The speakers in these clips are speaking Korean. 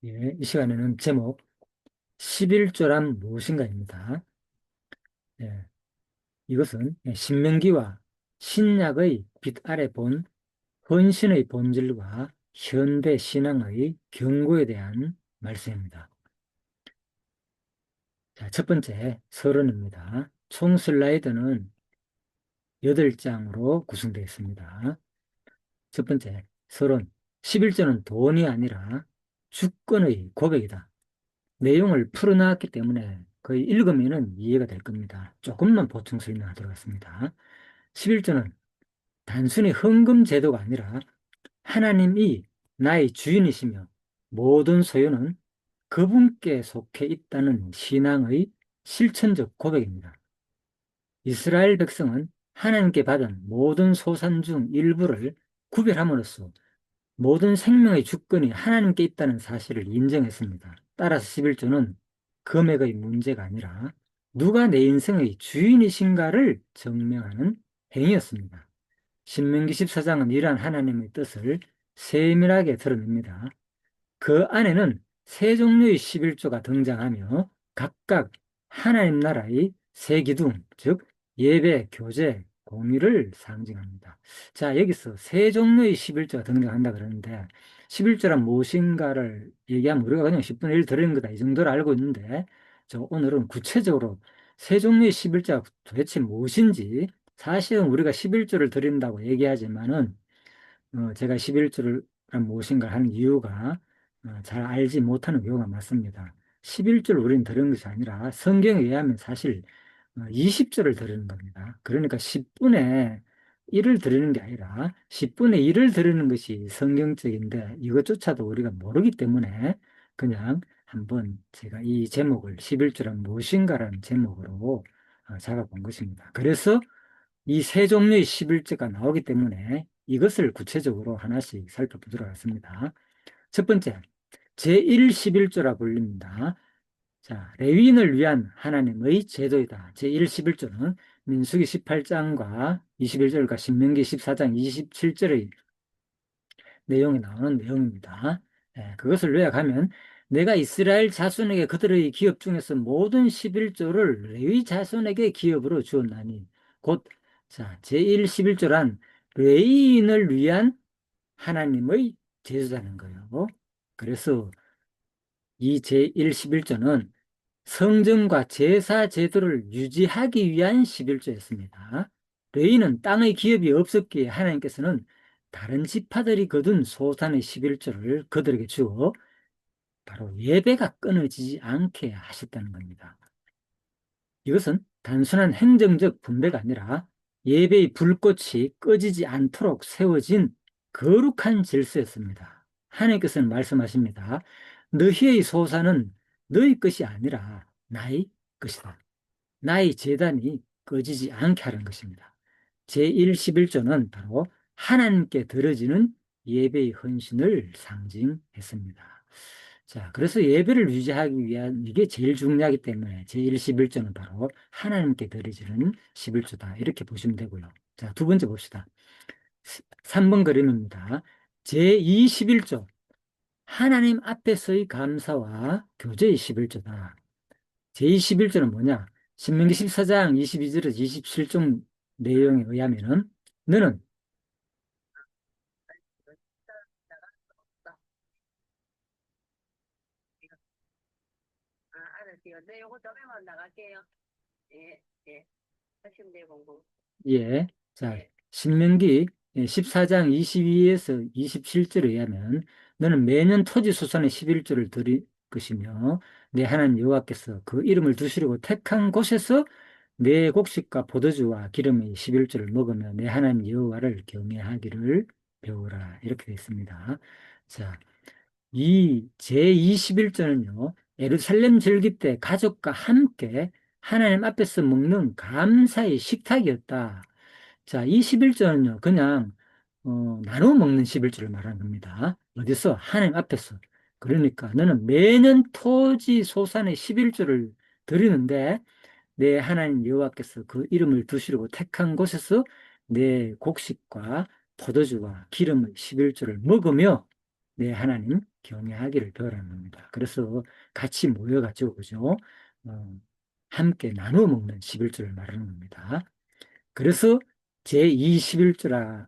예, 이 시간에는 제목 11조란 무엇인가입니다. 예, 이것은 신명기와 신약의 빛 아래 본 헌신의 본질과 현대 신앙의 경고에 대한 말씀입니다. 자, 첫 번째 서론입니다. 총 슬라이드는 8장으로 구성되어 있습니다. 첫 번째 서론, 11조는 돈이 아니라 주권의 고백이다. 내용을 풀어놨기 때문에 거의 읽으면 이해가 될 겁니다. 조금만 보충 설명하도록 하겠습니다. 11조는 단순히 헌금 제도가 아니라 하나님이 나의 주인이시며 모든 소유는 그분께 속해 있다는 신앙의 실천적 고백입니다. 이스라엘 백성은 하나님께 받은 모든 소산 중 일부를 구별함으로써 모든 생명의 주권이 하나님께 있다는 사실을 인정했습니다. 따라서 11조는 금액의 문제가 아니라 누가 내 인생의 주인이신가를 증명하는 행위였습니다. 신명기 14장은 이러한 하나님의 뜻을 세밀하게 드러냅니다. 그 안에는 세 종류의 11조가 등장하며 각각 하나님 나라의 세 기둥, 즉 예배, 교제, 공의를 상징합니다. 자, 여기서 세 종류의 11조가 등장한다 그러는데 11조란 무엇인가를 얘기하면 우리가 그냥 10분의 1 들은 거다 이 정도로 알고 있는데 오늘은 구체적으로 세 종류의 11조가 도대체 무엇인지, 사실은 우리가 11조를 드린다고 얘기하지만은 제가 11조를 무엇인가 하는 이유가 잘 알지 못하는 경우가 많습니다. 11조를 우리는 드리는 것이 아니라 성경에 의하면 사실 20조를 드리는 겁니다. 그러니까 10분의 1을 드리는 게 아니라 10분의 1을 드리는 것이 성경적인데 이것조차도 우리가 모르기 때문에 그냥 한번 제가 이 제목을 11조란 무엇인가라는 제목으로 잡아본 것입니다. 그래서 이 세 종류의 11조가 나오기 때문에 이것을 구체적으로 하나씩 살펴보도록 하겠습니다. 첫 번째, 제1 11조라 불립니다. 자, 레위인을 위한 하나님의 제도이다. 제1 11조는 민수기 18장과 21절과 신명기 14장 27절의 내용이 나오는 내용입니다. 그것을 요약하면 내가 이스라엘 자손에게 그들의 기업 중에서 모든 11조를 레위 자손에게 기업으로 주었나니 곧 자, 제1 11조란 레위인을 위한 하나님의 제도자는 거예요. 그래서 이 제1 11조는 성전과 제사 제도를 유지하기 위한 11조였습니다. 레위는 땅의 기업이 없었기에 하나님께서는 다른 지파들이 거둔 소산의 11조를 그들에게 주어 바로 예배가 끊어지지 않게 하셨다는 겁니다. 이것은 단순한 행정적 분배가 아니라 예배의 불꽃이 꺼지지 않도록 세워진 거룩한 질서였습니다. 하나님께서는 말씀하십니다. 너희의 소산은 너희 것이 아니라 나의 것이다. 나의 제단이 꺼지지 않게 하는 것입니다. 제1 11조는 바로 하나님께 드려지는 예배의 헌신을 상징했습니다. 자, 그래서 예배를 유지하기 위한 이게 제일 중요하기 때문에 제1 11조는 바로 하나님께 드려지는 11조다. 이렇게 보시면 되고요. 자, 두 번째 봅시다. 3번 그림입니다. 제2 11조. 하나님 앞에서의 감사와 교제의 11조다. 제21조는 뭐냐? 신명기 14장 22절에서 27절 내용에 의하면은 너는 알았어요. 네, 요거 좀만 나갈게요. 예, 예. 하시면 돼요, 공부. 예, 자, 예. 신명기 14장 22에서 27절에 의하면 너는 매년 토지 소산의 11조를 드릴 것이며 내 하나님 여호와께서 그 이름을 두시려고 택한 곳에서 내 곡식과 포도주와 기름의 11조를 먹으며 내 하나님 여호와를 경외하기를 배우라. 이렇게 되어 있습니다. 자, 이 제21조는요, 예루살렘 절기 때 가족과 함께 하나님 앞에서 먹는 감사의 식탁이었다. 자, 이 11조는요, 그냥, 나눠 먹는 11조를 말하는 겁니다. 어디서? 하나님 앞에서. 그러니까 너는 매년 토지 소산의 11조를 드리는데, 내 하나님 여호와께서 그 이름을 두시려고 택한 곳에서 내 곡식과 포도주와 기름의 11조를 먹으며 내 하나님 경외하기를 배우라는 겁니다. 그래서 같이 모여가지고, 그죠? 어, 함께 나누어 먹는 11조를 말하는 겁니다. 그래서 제21조라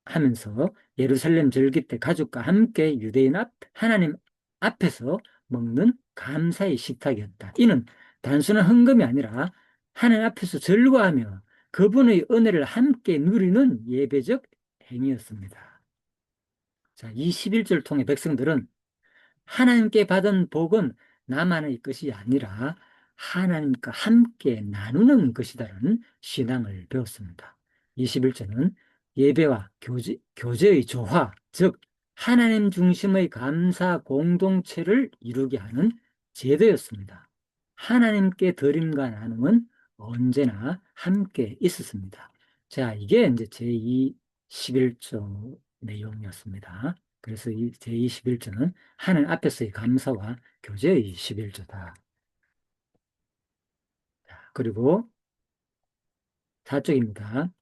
하면서 예루살렘 절기 때 가족과 함께 유대인 하나님 앞에서 먹는 감사의 식탁이었다. 이는 단순한 헌금이 아니라 하나님 앞에서 절거하며 그분의 은혜를 함께 누리는 예배적 행위였습니다. 자, 이 11절 통해 백성들은 하나님께 받은 복은 나만의 것이 아니라 하나님과 함께 나누는 것이다라는 신앙을 배웠습니다. 21절은 예배와 교제의 조화, 즉 하나님 중심의 감사 공동체를 이루게 하는 제도였습니다. 하나님께 드림과 나눔은 언제나 함께 있었습니다. 자, 이게 이제 제2 11조 내용이었습니다. 그래서 이 제21조는 하나님 앞에서의 감사와 교제의 11조다. 그리고 4쪽입니다.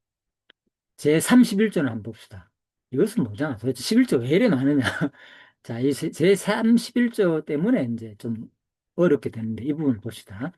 제31조는 한번 봅시다. 이것은 뭐냐? 도대체 11조 왜 이래 많으냐? 자, 이 제31조 때문에 이제 좀 어렵게 되는데 이 부분을 봅시다.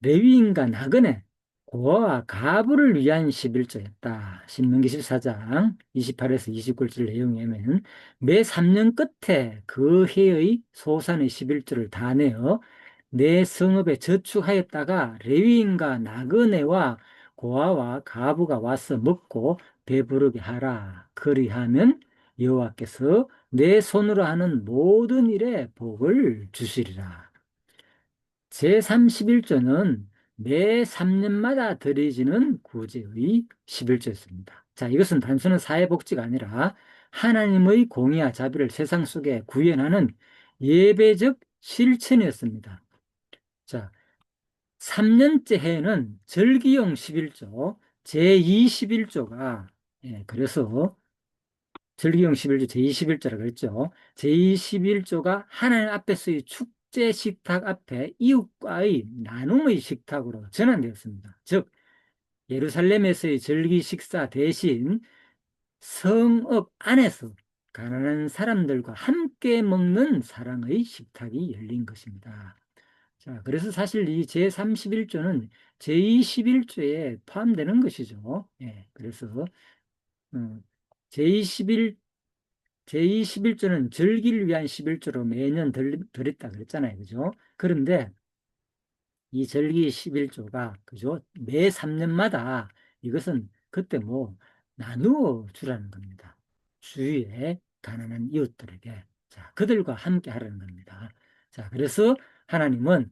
레위인과 나그네, 고아와 가부를 위한 11조였다. 신명기 14장 28에서 29절 내용에 하면 매 3년 끝에 그 해의 소산의 11조를 다 내어 내 성읍에 저축하였다가 레위인과 나그네와 고아와 가부가 와서 먹고 배부르게 하라. 그리하면 여호와께서 내 손으로 하는 모든 일에 복을 주시리라. 제31조는 매 3년마다 드려지는 구제의 11조였습니다. 자, 이것은 단순한 사회복지가 아니라 하나님의 공의와 자비를 세상 속에 구현하는 예배적 실천이었습니다. 자, 3년째 해에는 절기용 11조, 제21조가, 그래서 절기용 11조 제21조라고 그랬죠. 제21조가 하나님 앞에서의 축제 식탁 앞에 이웃과의 나눔의 식탁으로 전환되었습니다. 즉, 예루살렘에서의 절기 식사 대신 성읍 안에서 가난한 사람들과 함께 먹는 사랑의 식탁이 열린 것입니다. 자, 그래서 사실 이 제31조는 제21조에 포함되는 것이죠. 그래서 제21 제21조는 절기를 위한 11조로 매년 드렸다 그랬잖아요. 그죠? 그런데 이 절기 11조가, 그죠? 매 3년마다 이것은 그때 뭐 나누어 주라는 겁니다. 주위에 가난한 이웃들에게. 자, 그들과 함께 하라는 겁니다. 자, 그래서 하나님은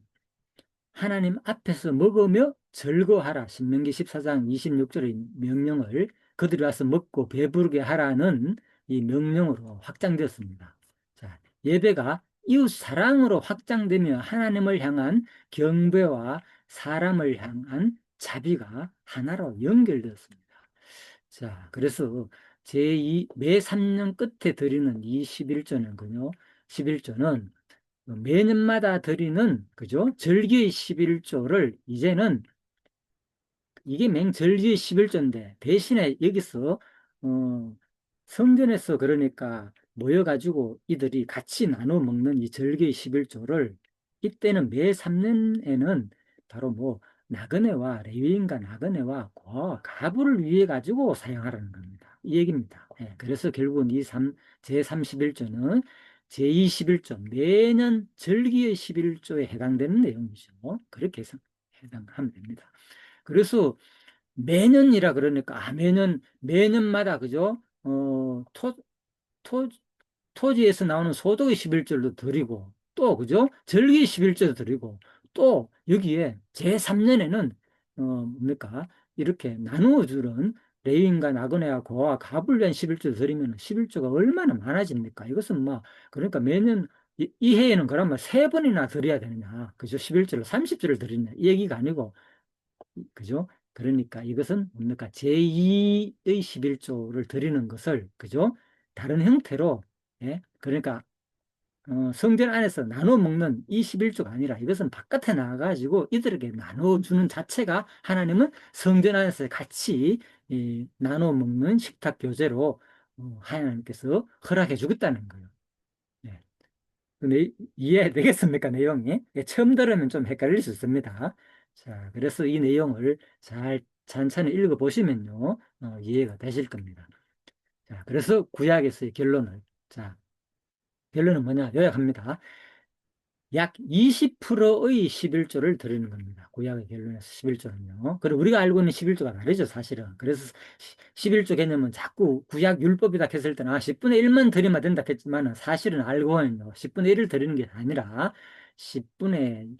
하나님 앞에서 먹으며 즐거워하라. 신명기 14장 26절의 명령을 그들이 와서 먹고 배부르게 하라는 이 명령으로 확장되었습니다. 자, 예배가 이웃 사랑으로 확장되며 하나님을 향한 경배와 사람을 향한 자비가 하나로 연결되었습니다. 자, 그래서 매 3년 끝에 드리는 이 11조는군요. 11조는 매년마다 드리는, 그죠? 절기의 11조를 이제는 이게 맹절기의 11조인데 대신에 여기서 성전에서 그러니까 모여가지고 이들이 같이 나눠 먹는 이 절기의 11조를 이때는 매 3년에는 바로 뭐 나그네와 레위인과 나그네와 고아와 가부를 위해 가지고 사용하라는 겁니다. 이 얘기입니다. 그래서 결국은 제31조는 제21조 매년 절기의 11조에 해당되는 내용이죠. 그렇게 해당하면 됩니다. 그래서 매년이라 그러니까 매년마다 그죠? 토, 토지에서 나오는 소득의 11조도 드리고 또 그죠? 절기의 11조도 드리고 또 여기에 제3년에는 뭡니까? 이렇게 나누어 주는 레위인과 나그네와 고아와 갑을 위한 11조 드리면 11조가 얼마나 많아집니까? 이것은 뭐 그러니까 매년 이 해에는 그러면 3번이나 드려야 되느냐? 그죠? 11조를 30조를 드리냐? 이 얘기가 아니고 그죠? 그러니까 이것은 뭡니까? 제2의 11조를 드리는 것을, 그죠? 다른 형태로, 그러니까, 성전 안에서 나눠 먹는 이 11조가 아니라 이것은 바깥에 나가가지고 이들에게 나눠주는 자체가 하나님은 성전 안에서 같이 나눠 먹는 식탁 교제로 하나님께서 허락해 주겠다는 거예요. 이해되겠습니까, 내용이? 예, 처음 들으면 좀 헷갈릴 수 있습니다. 자, 그래서 이 내용을 잘 찬찬히 읽어보시면요, 이해가 되실 겁니다. 자, 그래서 구약에서의 결론을, 자, 결론은 뭐냐? 요약합니다. 약 20%의 11조를 드리는 겁니다. 구약의 결론에서 11조는요. 그리고 우리가 알고 있는 11조가 다르죠, 사실은. 그래서 11조 개념은 자꾸 구약 율법이다 했을 때는 10분의 1만 드리면 된다 했지만 사실은 알고는요. 10분의 1을 드리는 게 아니라 10분의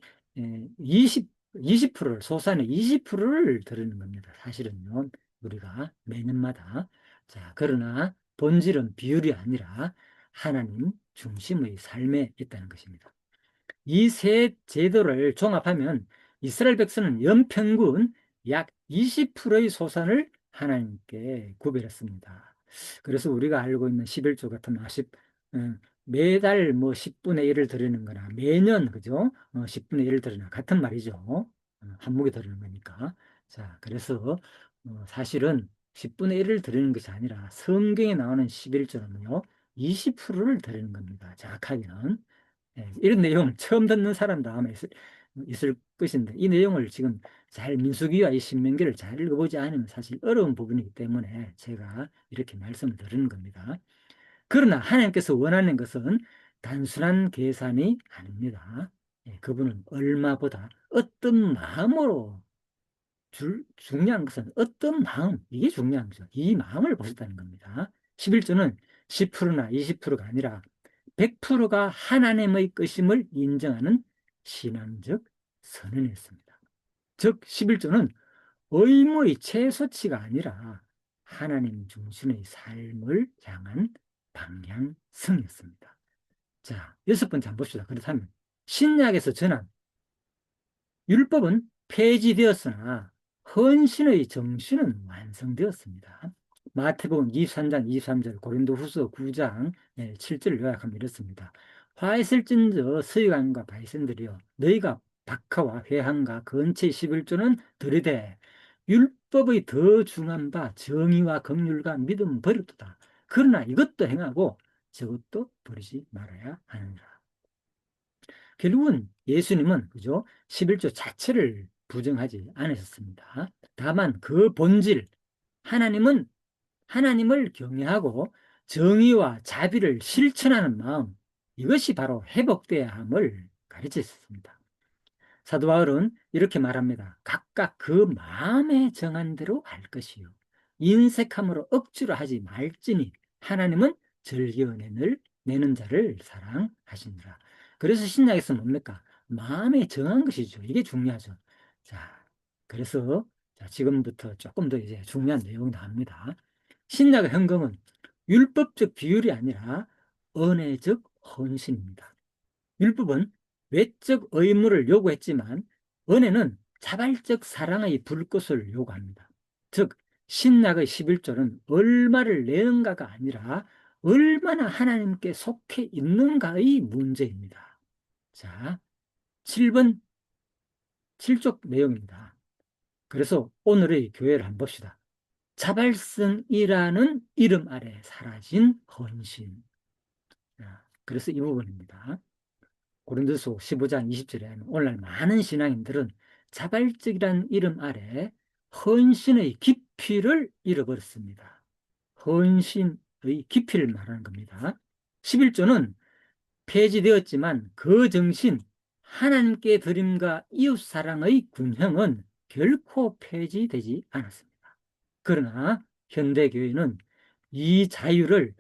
20%를, 소산의 20%를 드리는 겁니다. 사실은요. 우리가 매년마다. 자, 그러나 본질은 비율이 아니라 하나님 중심의 삶에 있다는 것입니다. 이 세 제도를 종합하면 이스라엘 백성은 연평균 약 20%의 소산을 하나님께 구별했습니다. 그래서 우리가 알고 있는 11조 같은 매달 뭐 10분의 1을 드리는 거나 매년 그죠? 10분의 1을 드리는 같은 말이죠. 한 목에 드리는 거니까. 자, 그래서 사실은 10분의 1을 드리는 것이 아니라 성경에 나오는 11조는요. 20%를 드리는 겁니다. 정확하게는. 예, 이런 내용을 처음 듣는 사람도 아마 있을 것인데 이 내용을 지금 잘 민수기와 이 신명기를 잘 읽어보지 않으면 사실 어려운 부분이기 때문에 제가 이렇게 말씀을 드리는 겁니다. 그러나 하나님께서 원하는 것은 단순한 계산이 아닙니다. 예, 그분은 얼마보다 어떤 마음으로 중요한 것은 어떤 마음, 이게 중요한 거죠. 이 마음을 보셨다는 겁니다. 11조는 10%나 20%가 아니라 100%가 하나님의 것임을 인정하는 신앙적 선언이었습니다. 즉, 11조는 의무의 최소치가 아니라 하나님 중심의 삶을 향한 방향성이었습니다. 자, 여섯 번째 한번 봅시다. 그렇다면 신약에서 전한 율법은 폐지되었으나 헌신의 정신은 완성되었습니다. 마태복음 23장 23절, 고린도후서 9장 7절을 요약하면 이렇습니다. 화 있을진저 서기관과 바리새인들이여 너희가 박하와 회당과 건체 11조는 들이되 율법의 더 중한 바 정의와 긍휼과 믿음 버렸도다. 그러나 이것도 행하고 저것도 버리지 말아야 하느니라. 결국은 예수님은 그죠? 11조 자체를 부정하지 않으셨습니다. 다만 그 본질, 하나님은 하나님을 경외하고 정의와 자비를 실천하는 마음, 이것이 바로 회복돼야 함을 가르치셨습니다. 사도 바울은 이렇게 말합니다. 각각 그 마음에 정한 대로 할 것이요. 인색함으로 억지로 하지 말지니 하나님은 즐겨내 내는 자를 사랑하시니라. 그래서 신약에서 뭡니까? 마음에 정한 것이죠. 이게 중요하죠. 자, 그래서 자, 지금부터 조금 더 이제 중요한 내용이 나옵니다. 신약의 헌금은 율법적 비율이 아니라 은혜적 헌신입니다. 율법은 외적 의무를 요구했지만 은혜는 자발적 사랑의 불꽃을 요구합니다. 즉 신약의 11조는 얼마를 내는가가 아니라 얼마나 하나님께 속해 있는가의 문제입니다. 자, 7번 7쪽 내용입니다. 그래서 오늘의 교회를 한번 봅시다. 자발성이라는 이름 아래 사라진 헌신. 그래서 이 부분입니다. 고린도서 15장 20절에 오늘날 많은 신앙인들은 자발적이라는 이름 아래 헌신의 깊이를 잃어버렸습니다. 헌신의 깊이를 말하는 겁니다. 11조는 폐지되었지만 그 정신, 하나님께 드림과 이웃사랑의 군형은 결코 폐지되지 않았습니다. 그러나 현대교회는 이 자유를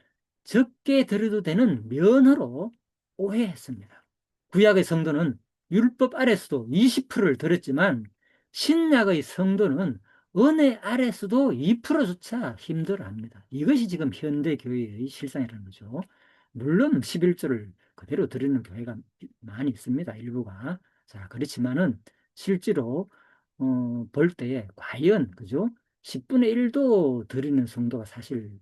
적게 들여도 되는 면허로 오해했습니다. 구약의 성도는 율법 아래서도 20%를 들었지만 신약의 성도는 은혜 아래서도 2%조차 힘들어합니다. 이것이 지금 현대교회의 실상이라는 거죠. 물론 11조를 그대로 드리는 교회가 많이 있습니다. 일부가. 자, 그렇지만은 실제로 볼 때에 과연 그죠? 10분의 1도 드리는 성도가 사실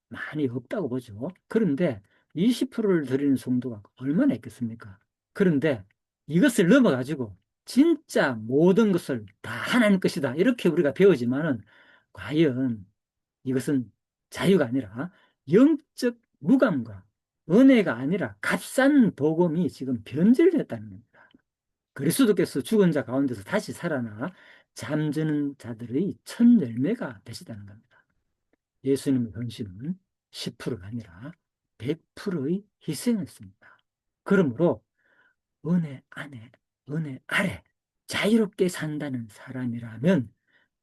많이 없다고 보죠. 그런데 20%를 드리는 성도가 얼마나 있겠습니까? 그런데 이것을 넘어가지고 진짜 모든 것을 다 하나님 것이다. 이렇게 우리가 배우지만은 과연 이것은 자유가 아니라 영적 무감과 은혜가 아니라 값싼 복음이 지금 변질됐다는 겁니다. 그리스도께서 죽은 자 가운데서 다시 살아나 잠드는 자들의 첫 열매가 되시다는 겁니다. 예수님의 헌신은 10%가 아니라 100%의 희생이었습니다. 그러므로 은혜 안에, 은혜 아래 자유롭게 산다는 사람이라면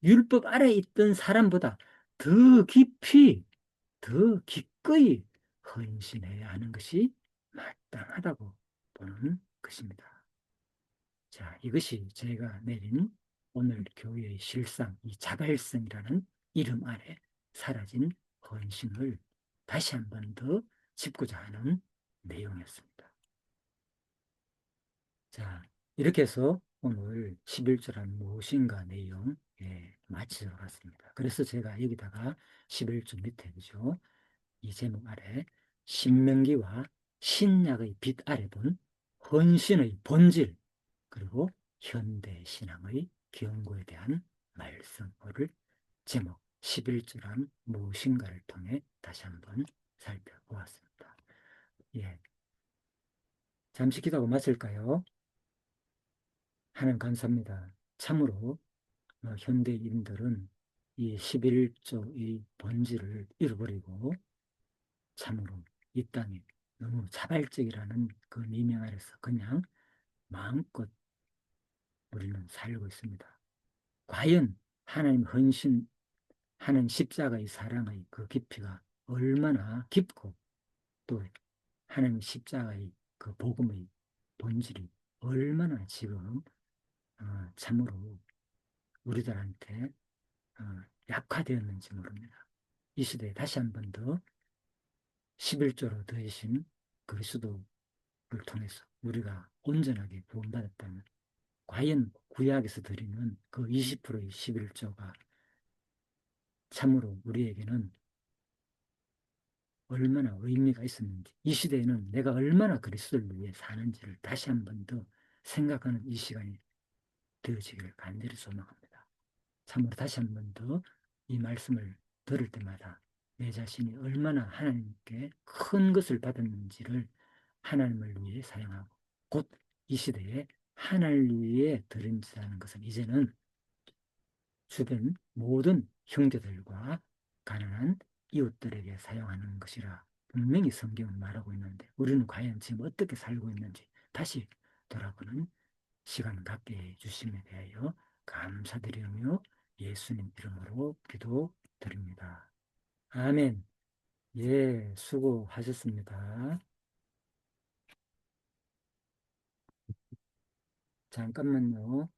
율법 아래 있던 사람보다 더 깊이, 더 기꺼이 헌신해야 하는 것이 마땅하다고 보는 것입니다. 자, 이것이 제가 내린 오늘 교회의 실상, 이 자발성이라는 이름 아래 사라진 헌신을 다시 한 번 더 짚고자 하는 내용이었습니다. 자, 이렇게 해서 오늘 11조란 무엇인가 내용 마치도록 하겠습니다. 그래서 제가 여기다가 11조 밑에 그죠? 이 제목 아래 신명기와 신약의 빛 아래 본 헌신의 본질 그리고 현대 신앙의 경고에 대한 말씀을 제목 11조란 무엇인가를 통해 다시 한번 살펴보았습니다. 예, 잠시 기도하고 마칠까요? 하나님 감사합니다. 참으로 현대인들은 이 11조의 본질을 잃어버리고 참으로 이 땅에 너무 자발적이라는 그 미명 아래서 그냥 마음껏 우리는 살고 있습니다. 과연 하나님 헌신하는 십자가의 사랑의 그 깊이가 얼마나 깊고 또 하나님 십자가의 그 복음의 본질이 얼마나 지금 참으로 우리들한테 약화되었는지 모릅니다. 이 시대에 다시 한 번 더 11조로 더해신 그리스도를 통해서 우리가 온전하게 구원받았다면 과연 구약에서 드리는 그 20%의 11조가 참으로 우리에게는 얼마나 의미가 있었는지 이 시대에는 내가 얼마나 그리스도를 위해 사는지를 다시 한 번 더 생각하는 이 시간이 되어지기를 간절히 소망합니다. 참으로 다시 한 번 더 이 말씀을 들을 때마다 내 자신이 얼마나 하나님께 큰 것을 받았는지를 하나님을 위해 사용하고 곧 이 시대에 하나님을 위해 드린다는 것은 이제는 주변 모든 형제들과 가난한 이웃들에게 사용하는 것이라 분명히 성경은 말하고 있는데 우리는 과연 지금 어떻게 살고 있는지 다시 돌아보는 시간 갖게 해주심에 대하여 감사드리며 예수님 이름으로 기도드립니다. 아멘. 예, 수고하셨습니다. 잠깐만요.